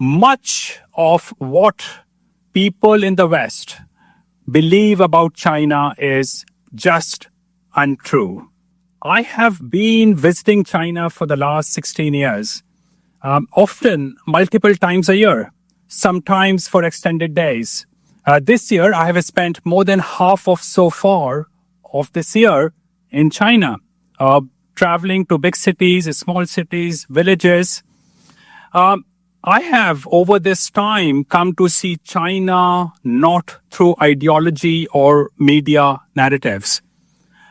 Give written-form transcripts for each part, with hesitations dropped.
Much of what people in the West believe about China is just untrue. I have been visiting China for the last 16 years, often multiple times a year, sometimes for extended days. This year, I have spent more than half of so far of this year in China, traveling to big cities, small cities, villages. I have, over this time, come to see China not through ideology or media narratives,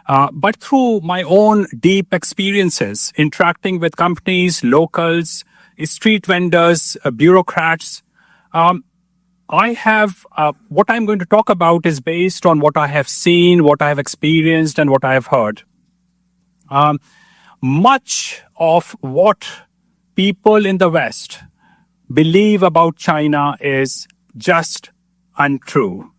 but through my own deep experiences interacting with companies, locals, street vendors, bureaucrats. I have, what I'm going to talk about is based on what I have seen, what I have experienced, and what I have heard. Much of what people in the West believe about China is just untrue.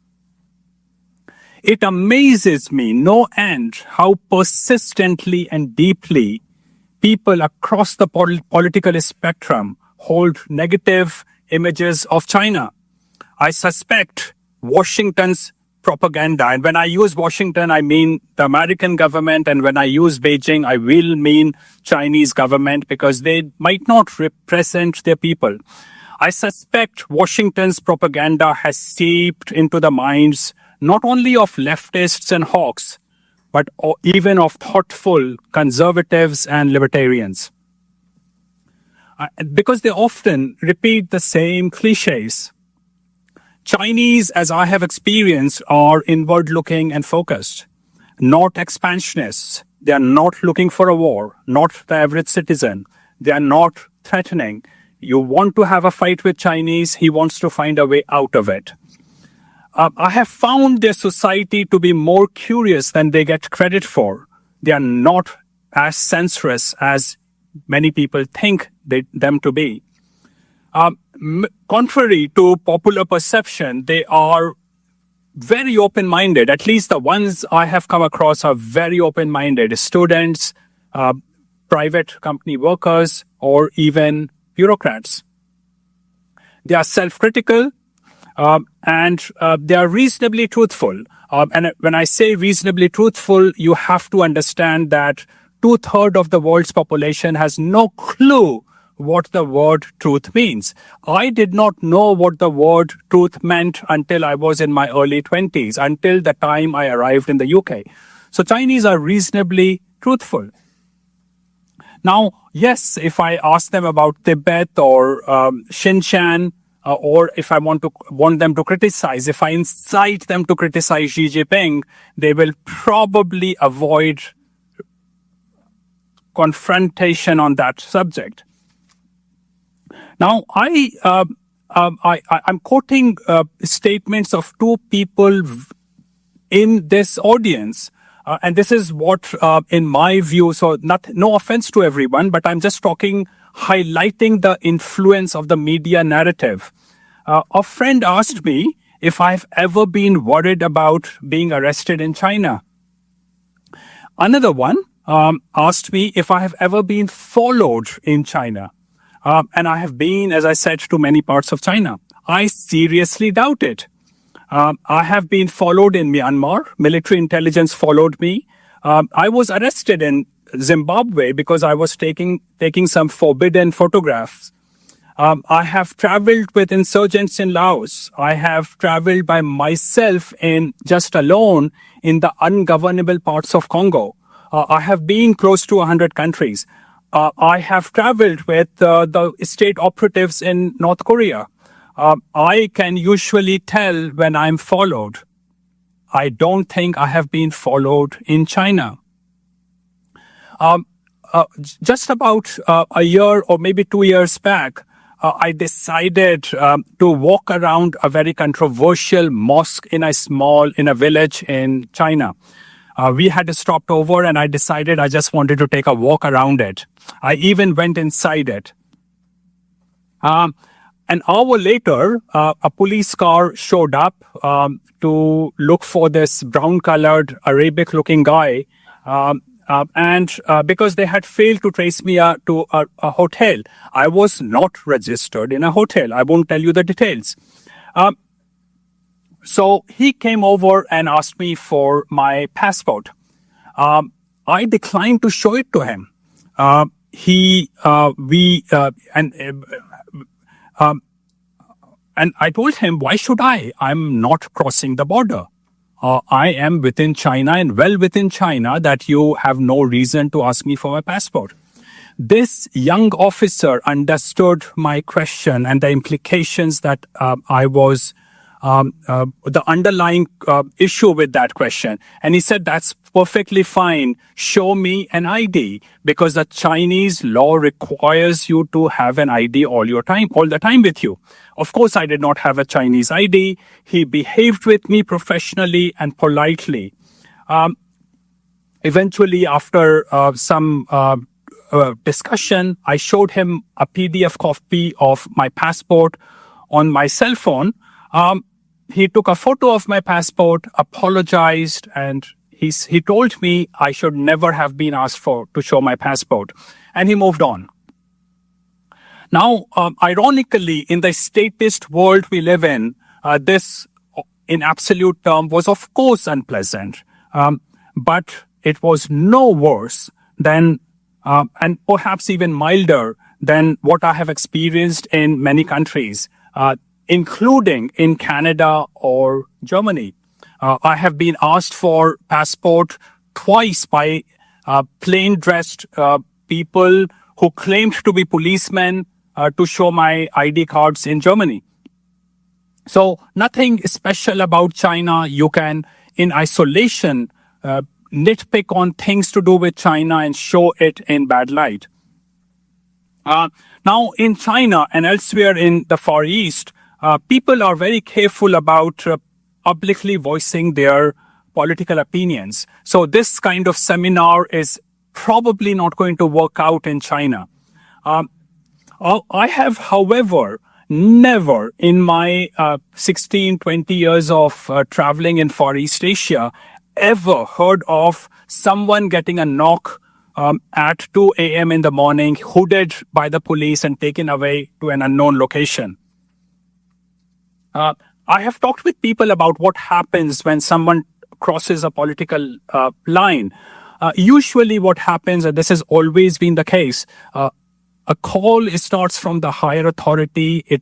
It amazes me no end how persistently and deeply people across the political spectrum hold negative images of China. I suspect Washington's propaganda, and when I use Washington, I mean the American government, and when I use Beijing, I will mean Chinese government because they might not represent their people. I suspect Washington's propaganda has seeped into the minds not only of leftists and hawks, but even of thoughtful conservatives and libertarians. Because they often repeat the same cliches. Chinese, as I have experienced, are inward-looking and focused, not expansionists. They are not looking for a war, not the average citizen. They are not threatening. You want to have a fight with Chinese, he wants to find a way out of it. I have found their society to be more curious than they get credit for. They are not as censorious as many people think them to be. Contrary to popular perception, they are very open-minded. At least the ones I have come across are very open-minded. Students, private company workers, or even bureaucrats. They are self-critical and they are reasonably truthful. And when I say reasonably truthful, you have to understand that 2/3 of the world's population has no clue what the word truth means. I did not know what the word truth meant until I was in my early 20s, until the time I arrived in the UK. So Chinese are reasonably truthful. Now, yes, if I ask them about Tibet or Xinjiang, or if I want them to criticize, if I incite them to criticize Xi Jinping, they will probably avoid confrontation on that subject. Now, I'm quoting statements of two people in this audience, and this is what, in my view, so no offense to everyone, but I'm just highlighting the influence of the media narrative. A friend asked me if I've ever been worried about being arrested in China. Another one asked me if I have ever been followed in China. And I have been, as I said, to many parts of China. I seriously doubt it. I have been followed in Myanmar. Military intelligence followed me. I was arrested in Zimbabwe because I was taking some forbidden photographs. I have traveled with insurgents in Laos. I have traveled by myself just alone in the ungovernable parts of Congo. I have been close to 100 countries. I have traveled with the state operatives in North Korea. I can usually tell when I'm followed. I don't think I have been followed in China. Just about a year or maybe 2 years back, I decided to walk around a very controversial mosque in a village in China. We had stopped over and I decided I just wanted to take a walk around it. I even went inside it. An hour later, a police car showed up to look for this brown-colored Arabic-looking guy and because they had failed to trace me to a hotel. I was not registered in a hotel. I won't tell you the details. So he came over and asked me for my passport. I declined to show it to him. And I told him, why should I? I'm not crossing the border. I am within China and well within China that you have no reason to ask me for my passport. This young officer understood my question and the implications that I was the underlying issue with that question. And he said, that's perfectly fine. Show me an ID, because the Chinese law requires you to have an ID all the time with you. Of course, I did not have a Chinese ID. He behaved with me professionally and politely. Eventually, after some discussion, I showed him a PDF copy of my passport on my cell phone. He took a photo of my passport, apologized, and he told me I should never have been asked to show my passport, and he moved on. Now, ironically, in the statist world we live in, this, in absolute term, was of course unpleasant, but it was no worse than, and perhaps even milder than what I have experienced in many countries, including in Canada or Germany. I have been asked for passport twice by plain dressed people who claimed to be policemen to show my ID cards in Germany. So nothing special about China. You can, in isolation, nitpick on things to do with China and show it in bad light. Now, in China and elsewhere in the Far East, people are very careful about publicly voicing their political opinions. So this kind of seminar is probably not going to work out in China. I have, however, never in my 16, 20 years of traveling in Far East Asia ever heard of someone getting a knock at 2 a.m. in the morning, hooded by the police and taken away to an unknown location. I have talked with people about what happens when someone crosses a political line. Usually what happens, and this has always been the case, a call starts from the higher authority. It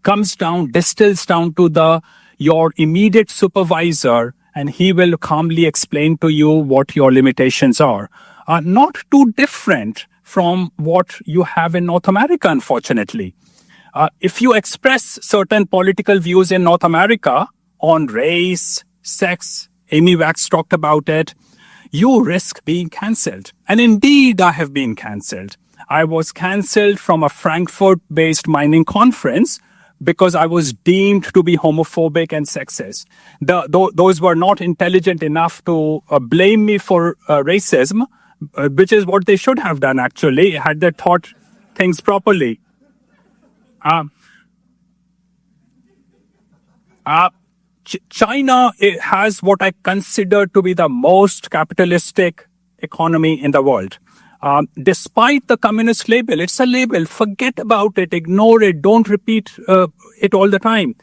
comes down, distills down to your immediate supervisor, and he will calmly explain to you what your limitations are. Not too different from what you have in North America, unfortunately. If you express certain political views in North America on race, sex, Amy Wax talked about it, you risk being cancelled. And indeed, I have been cancelled. I was cancelled from a Frankfurt-based mining conference because I was deemed to be homophobic and sexist. Those were not intelligent enough to blame me for racism, which is what they should have done, actually, had they thought things properly. China has what I consider to be the most capitalistic economy in the world. Despite the communist label, it's a label. Forget about it, ignore it, don't repeat it all the time.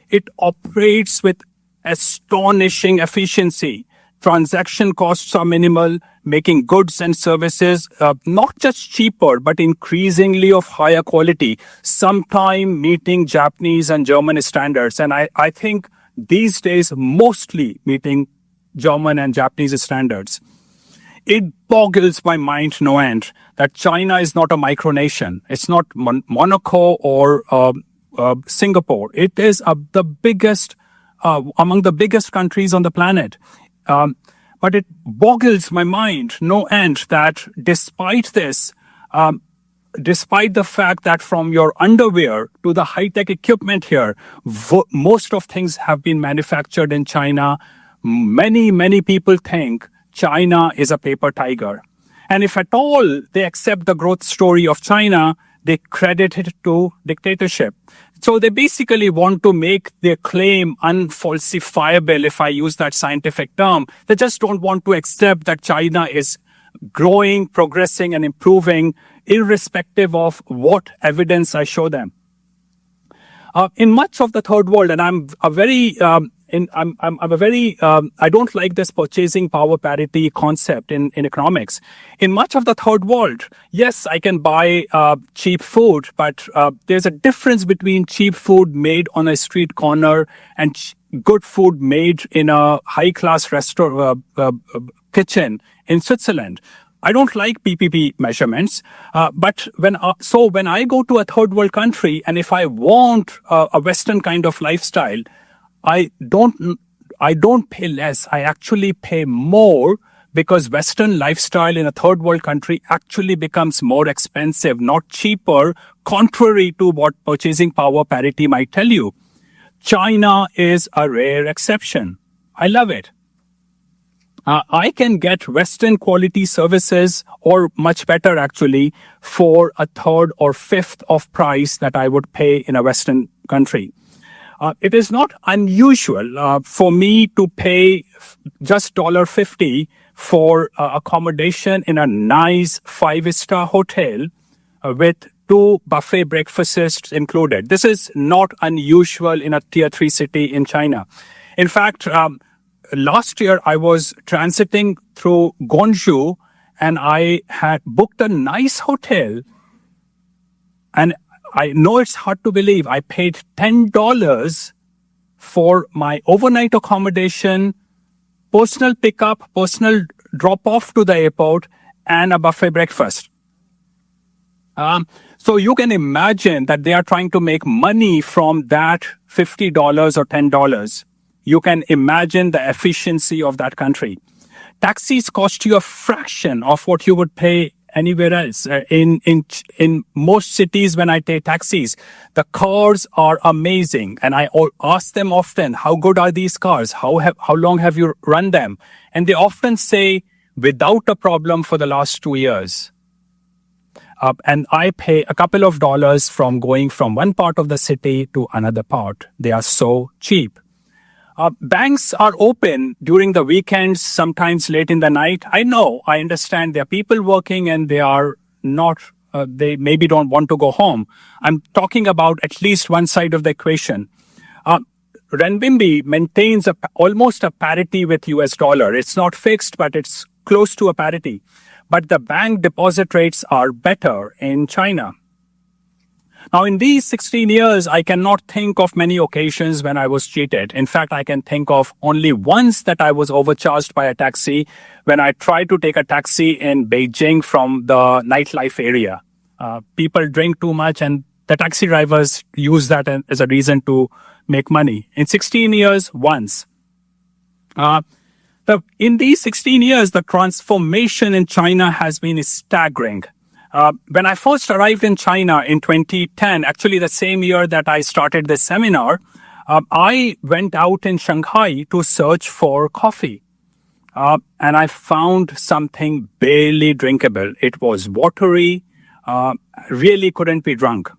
It operates with astonishing efficiency. Transaction costs are minimal, making goods and services not just cheaper, but increasingly of higher quality, sometime meeting Japanese and German standards. And I think these days, mostly meeting German and Japanese standards. It boggles my mind no end that China is not a micronation. It's not Monaco or Singapore. It is the biggest, among the biggest countries on the planet. But it boggles my mind no end that despite this, despite the fact that from your underwear to the high-tech equipment here, most of things have been manufactured in China. Many people think China is a paper tiger. And if at all they accept the growth story of China, they credit it to dictatorship. So they basically want to make their claim unfalsifiable, if I use that scientific term. They just don't want to accept that China is growing, progressing, and improving, irrespective of what evidence I show them. In much of the third world, and I'm a very I don't like this purchasing power parity concept in economics. In much of the third world, yes, I can buy cheap food, but there's a difference between cheap food made on a street corner and good food made in a high-class restaurant kitchen in Switzerland. I don't like PPP measurements, but when I go to a third world country and if I want a Western kind of lifestyle, I don't pay less. I actually pay more because Western lifestyle in a third world country actually becomes more expensive, not cheaper, contrary to what purchasing power parity might tell you. China is a rare exception. I love it. I can get Western quality services, or much better actually, for a third or fifth of price that I would pay in a Western country. It is not unusual for me to pay just $1.50 for accommodation in a nice 5-star hotel with 2 buffet breakfasts included. This is not unusual in a tier 3 city in China. In fact, last year, I was transiting through Gwangju and I had booked a nice hotel. And I know it's hard to believe. I paid $10 for my overnight accommodation, personal pickup, personal drop off to the airport, and a buffet breakfast. So you can imagine that they are trying to make money from that $50 or $10. You can imagine the efficiency of that country. Taxis cost you a fraction of what you would pay anywhere else. In most cities, when I take taxis, the cars are amazing. And I ask them often, how good are these cars? How long have you run them? And they often say, without a problem for the last 2 years. And I pay a couple of dollars from going from one part of the city to another part. They are so cheap. Banks are open during the weekends, sometimes late in the night. I understand there are people working and they are not, they maybe don't want to go home. I'm talking about at least one side of the equation. Renminbi maintains almost a parity with US dollar. It's not fixed, but it's close to a parity. But the bank deposit rates are better in China. Now, in these 16 years, I cannot think of many occasions when I was cheated. In fact, I can think of only once that I was overcharged by a taxi when I tried to take a taxi in Beijing from the nightlife area. People drink too much and the taxi drivers use that as a reason to make money. In 16 years, once. In these 16 years, the transformation in China has been staggering. When I first arrived in China in 2010, actually the same year that I started this seminar, I went out in Shanghai to search for coffee. And I found something barely drinkable. It was watery, really couldn't be drunk.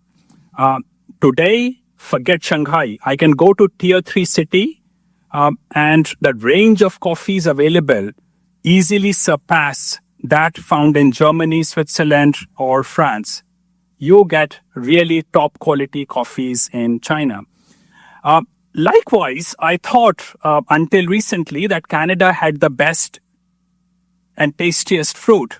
Today, forget Shanghai. I can go to tier 3 city, and the range of coffees available easily surpass that found in Germany, Switzerland, or France. You get really top quality coffees in China. Likewise, I thought until recently that Canada had the best and tastiest fruit.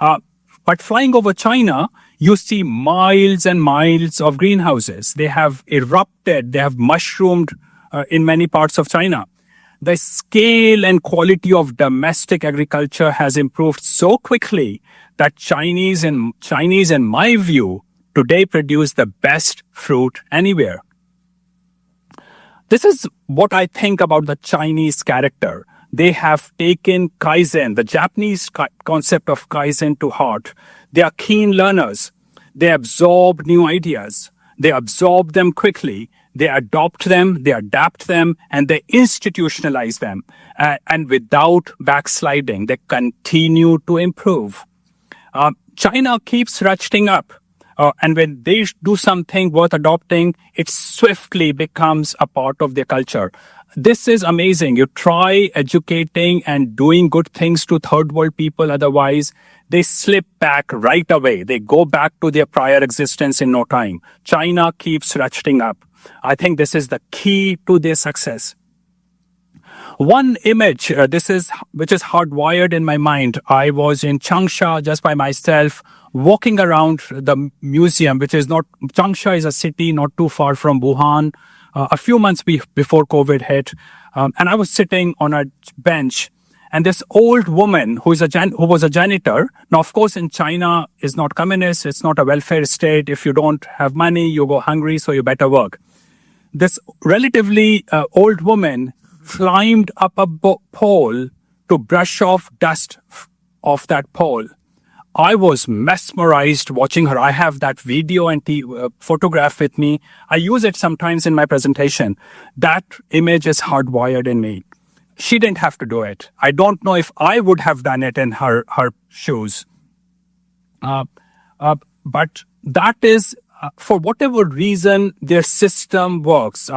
But flying over China, you see miles and miles of greenhouses. They have erupted, they have mushroomed in many parts of China. The scale and quality of domestic agriculture has improved so quickly that Chinese, in my view, today produce the best fruit anywhere. This is what I think about the Chinese character. They have taken Kaizen, the Japanese concept of Kaizen, to heart. They are keen learners. They absorb new ideas. They absorb them quickly. They adopt them, they adapt them, and they institutionalize them. And without backsliding, they continue to improve. China keeps ratcheting up. And when they do something worth adopting, it swiftly becomes a part of their culture. This is amazing. You try educating and doing good things to third world people. Otherwise, they slip back right away. They go back to their prior existence in no time. China keeps ratcheting up. I think this is the key to their success. One image, which is hardwired in my mind. I was in Changsha just by myself, walking around the museum, Changsha is a city not too far from Wuhan, a few months before COVID hit. And I was sitting on a bench, and this old woman who was a janitor. Now, of course, in China, is not communist. It's not a welfare state. If you don't have money, you go hungry, so you better work. This relatively old woman climbed up a pole to brush off dust off that pole. I was mesmerized watching her. I have that video and photograph with me. I use it sometimes in my presentation. That image is hardwired in me. She didn't have to do it. I don't know if I would have done it in her shoes. But that is, for whatever reason, their system works.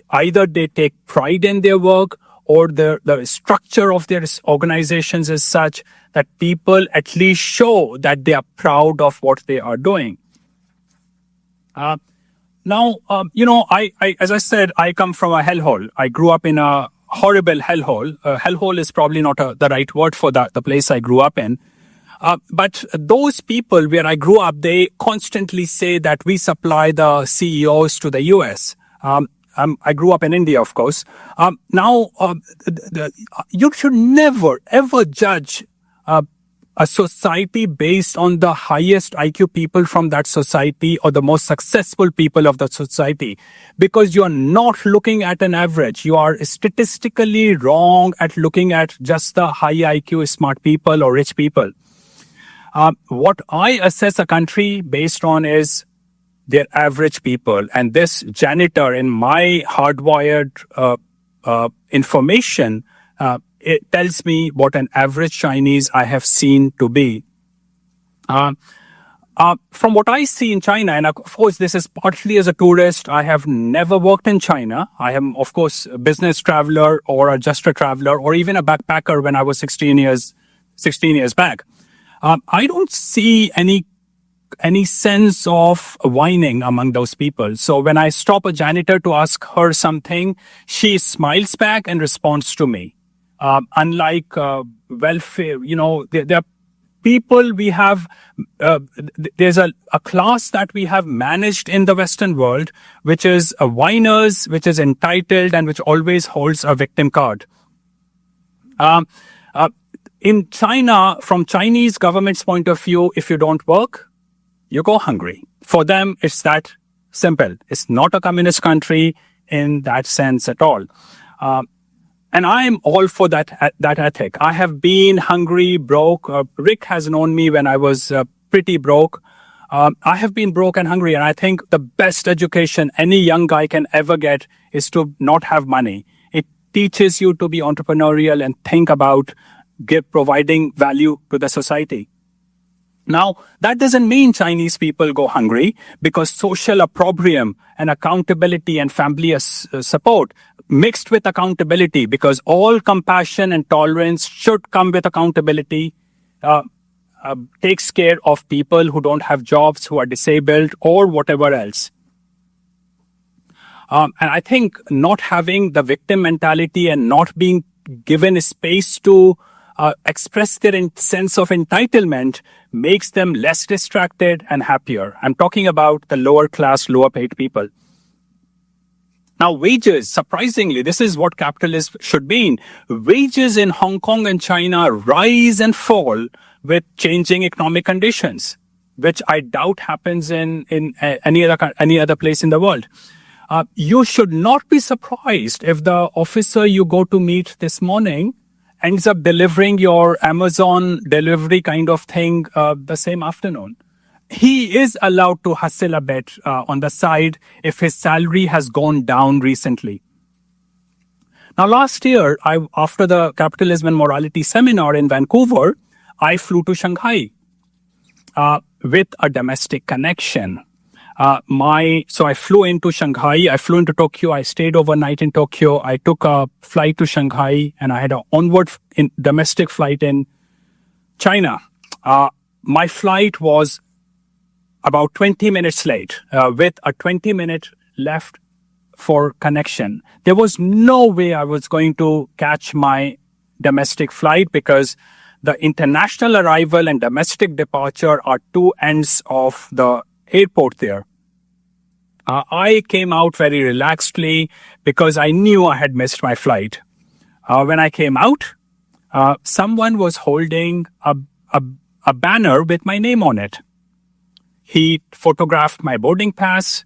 Either they take pride in their work, or the structure of their organizations is such that people at least show that they are proud of what they are doing. Now, as I said, I come from a hellhole. I grew up in a horrible hellhole. Hellhole is probably not the right word for the place I grew up in. But those people where I grew up, they constantly say that we supply the CEOs to the US. I grew up in India, of course. You should never, ever judge a society based on the highest IQ people from that society or the most successful people of that society, because you are not looking at an average. You are statistically wrong at looking at just the high IQ smart people or rich people. What I assess a country based on is their average people. And this janitor, in my hardwired information, it tells me what an average Chinese I have seen to be. From what I see in China, and of course this is partly as a tourist, I have never worked in China. I am, of course, a business traveler or just a traveler or even a backpacker when I was 16 years back. I don't see any sense of whining among those people. So when I stop a janitor to ask her something, she smiles back and responds to me. Unlike welfare, there are people we have, there's a class that we have managed in the Western world, which is whiners, which is entitled and which always holds a victim card. In China, from Chinese government's point of view, if you don't work, you go hungry. For them, it's that simple. It's not a communist country in that sense at all. And I'm all for that ethic. I have been hungry, broke. Rick has known me when I was pretty broke. I have been broke and hungry. And I think the best education any young guy can ever get is to not have money. It teaches you to be entrepreneurial and think about providing value to the society. Now, that doesn't mean Chinese people go hungry, because social opprobrium and accountability and family support mixed with accountability, because all compassion and tolerance should come with accountability, takes care of people who don't have jobs, who are disabled or whatever else. And I think not having the victim mentality and not being given space to express their sense of entitlement makes them less distracted and happier. I'm talking about the lower class, lower paid people. Now, wages, surprisingly, this is what capitalism should mean. Wages in Hong Kong and China rise and fall with changing economic conditions, which I doubt happens in any other place in the world. You should not be surprised if the officer you go to meet this morning ends up delivering your Amazon delivery kind of thing the same afternoon. He is allowed to hustle a bit on the side if his salary has gone down recently. Now, last year, after the Capitalism and Morality seminar in Vancouver, I flew to Shanghai. with a domestic connection. So I flew into Shanghai, I flew into Tokyo, I stayed overnight in Tokyo, I took a flight to Shanghai, and I had an onward domestic flight in China. My flight was about 20 minutes late, with a 20-minute left for connection. There was no way I was going to catch my domestic flight because the international arrival and domestic departure are two ends of the airport there. I came out very relaxedly because I knew I had missed my flight. When I came out, someone was holding a banner with my name on it. He photographed my boarding pass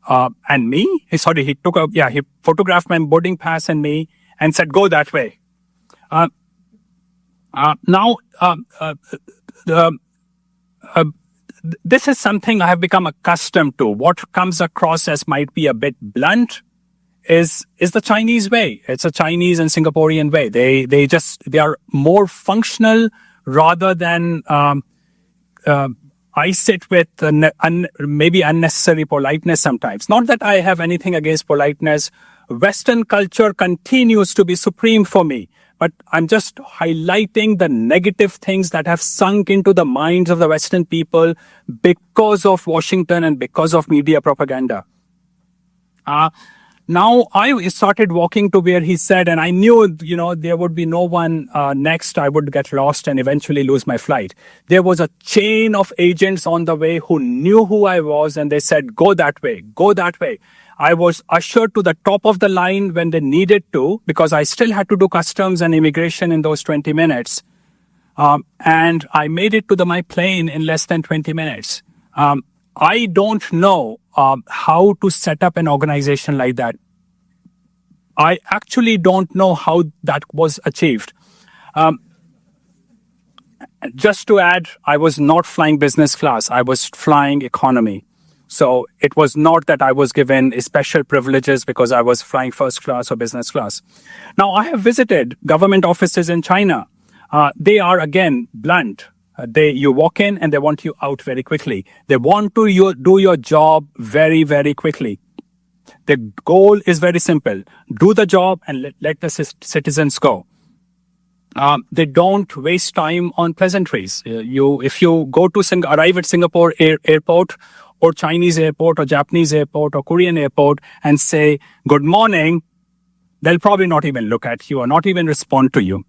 and me. He photographed my boarding pass and me and said, "Go that way." This is something I have become accustomed to. What comes across as might be a bit blunt is the Chinese way. It's a Chinese and Singaporean way. They are more functional rather than I sit with maybe unnecessary politeness sometimes. Not that I have anything against politeness. Western culture continues to be supreme for me. But I'm just highlighting the negative things that have sunk into the minds of the Western people because of Washington and because of media propaganda. Now I started walking to where he said, and I knew, there would be no one next. I would get lost and eventually lose my flight. There was a chain of agents on the way who knew who I was, and they said, "Go that way, go that way." I was ushered to the top of the line when they needed to, because I still had to do customs and immigration in those 20 minutes. And I made it to my plane in less than 20 minutes. I don't know how to set up an organization like that. I actually don't know how that was achieved. Just to add, I was not flying business class. I was flying economy. So it was not that I was given special privileges because I was flying first class or business class. Now, I have visited government offices in China. They are, again, blunt. You walk in and they want you out very quickly. They want to do your job very, very quickly. The goal is very simple. Do the job and let the citizens go. They don't waste time on pleasantries. If you arrive at Singapore airport, or Chinese airport, or Japanese airport, or Korean airport, and say, "Good morning," they'll probably not even look at you or not even respond to you.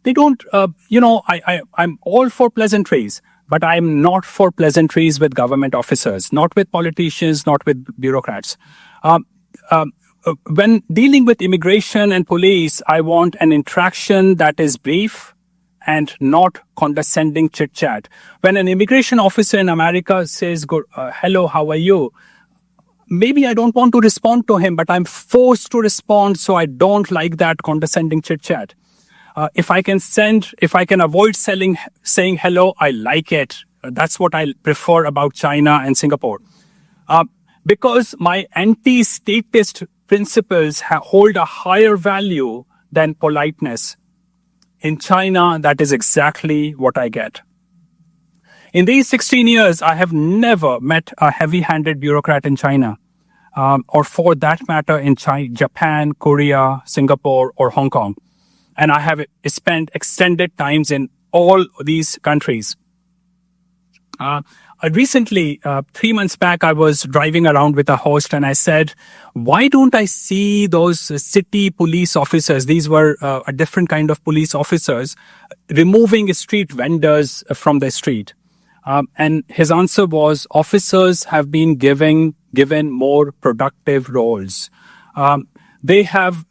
They don't, I'm all for pleasantries, but I'm not for pleasantries with government officers, not with politicians, not with bureaucrats. When dealing with immigration and police, I want an interaction that is brief and not condescending chit-chat. When an immigration officer in America says, "Hello, how are you?" Maybe I don't want to respond to him, but I'm forced to respond, so I don't like that condescending chit-chat. If I can avoid saying hello, I like it. That's what I prefer about China and Singapore. Because my anti-statist principles hold a higher value than politeness. In China, that is exactly what I get. In these 16 years, I have never met a heavy-handed bureaucrat in China, or for that matter in Japan, Korea, Singapore, or Hong Kong. And I have spent extended times in all these countries. Recently, 3 months back, I was driving around with a host and I said, "Why don't I see those city police officers?" These were a different kind of police officers, removing street vendors from the street. And his answer was, officers have been given more productive roles. They have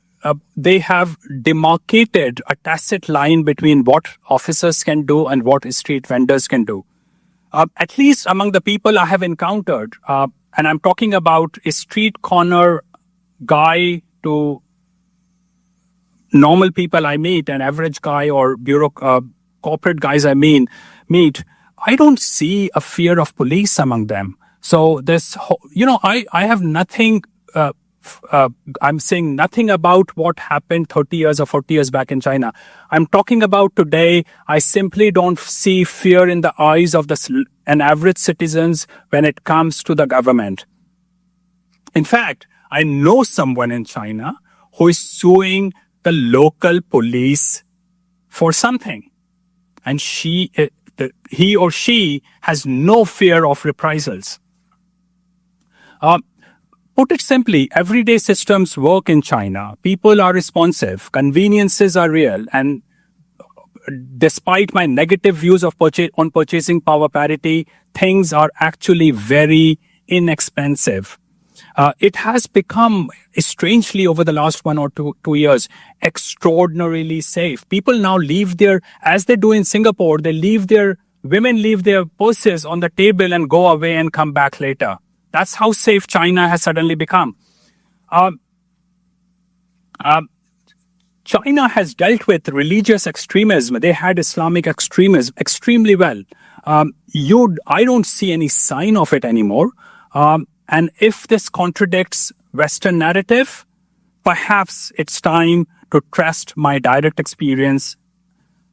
demarcated a tacit line between what officers can do and what street vendors can do. At least among the people I have encountered, and I'm talking about a street corner guy to normal people I meet, an average guy or corporate guys I meet, I don't see a fear of police among them. So I have nothing I'm saying nothing about what happened 30 years or 40 years back in China. I'm talking about today. I simply don't see fear in the eyes of an average citizens when it comes to the government. In fact, I know someone in China who is suing the local police for something. And he or she has no fear of reprisals. Put it simply, everyday systems work in China. People are responsive. Conveniences are real. And despite my negative views of on purchasing power parity, things are actually very inexpensive. It has become, strangely over the last 1 or 2 years, extraordinarily safe. People now leave as they do in Singapore, women leave their purses on the table and go away and come back later. That's how safe China has suddenly become. China has dealt with religious extremism. They had Islamic extremism extremely well. I don't see any sign of it anymore. And if this contradicts Western narrative, perhaps it's time to trust my direct experience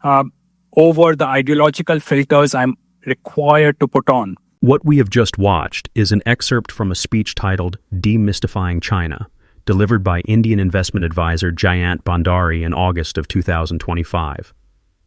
over the ideological filters I'm required to put on. What we have just watched is an excerpt from a speech titled Demystifying China, delivered by Indian investment advisor Jayant Bhandari in August of 2025.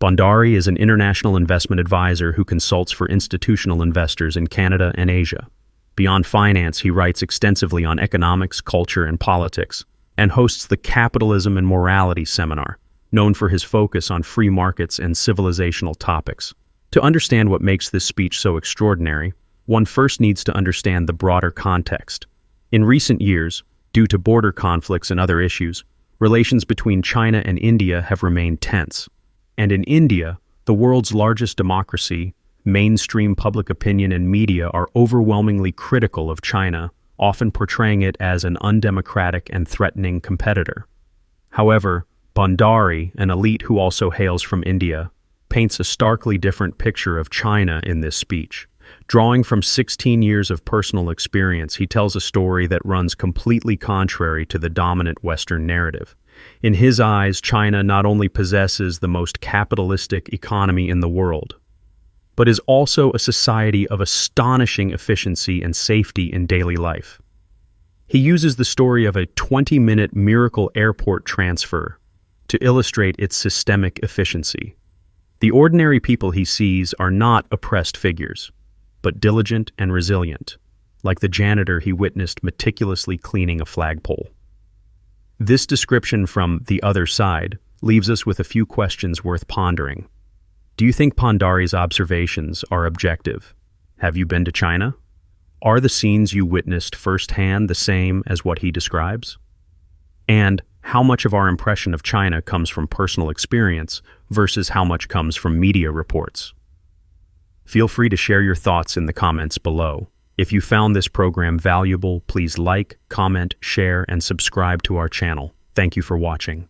Bhandari is an international investment advisor who consults for institutional investors in Canada and Asia. Beyond finance, he writes extensively on economics, culture, and politics, and hosts the Capitalism and Morality seminar, known for his focus on free markets and civilizational topics. To understand what makes this speech so extraordinary, one first needs to understand the broader context. In recent years, due to border conflicts and other issues, relations between China and India have remained tense. And in India, the world's largest democracy, mainstream public opinion and media are overwhelmingly critical of China, often portraying it as an undemocratic and threatening competitor. However, Bhandari, an elite who also hails from India, paints a starkly different picture of China in this speech. Drawing from 16 years of personal experience, he tells a story that runs completely contrary to the dominant Western narrative. In his eyes, China not only possesses the most capitalistic economy in the world, but is also a society of astonishing efficiency and safety in daily life. He uses the story of a 20-minute miracle airport transfer to illustrate its systemic efficiency. The ordinary people he sees are not oppressed figures, but diligent and resilient, like the janitor he witnessed meticulously cleaning a flagpole. This description from the other side leaves us with a few questions worth pondering. Do you think Bhandari's observations are objective? Have you been to China? Are the scenes you witnessed firsthand the same as what he describes? And how much of our impression of China comes from personal experience versus how much comes from media reports? Feel free to share your thoughts in the comments below. If you found this program valuable, please like, comment, share, and subscribe to our channel. Thank you for watching.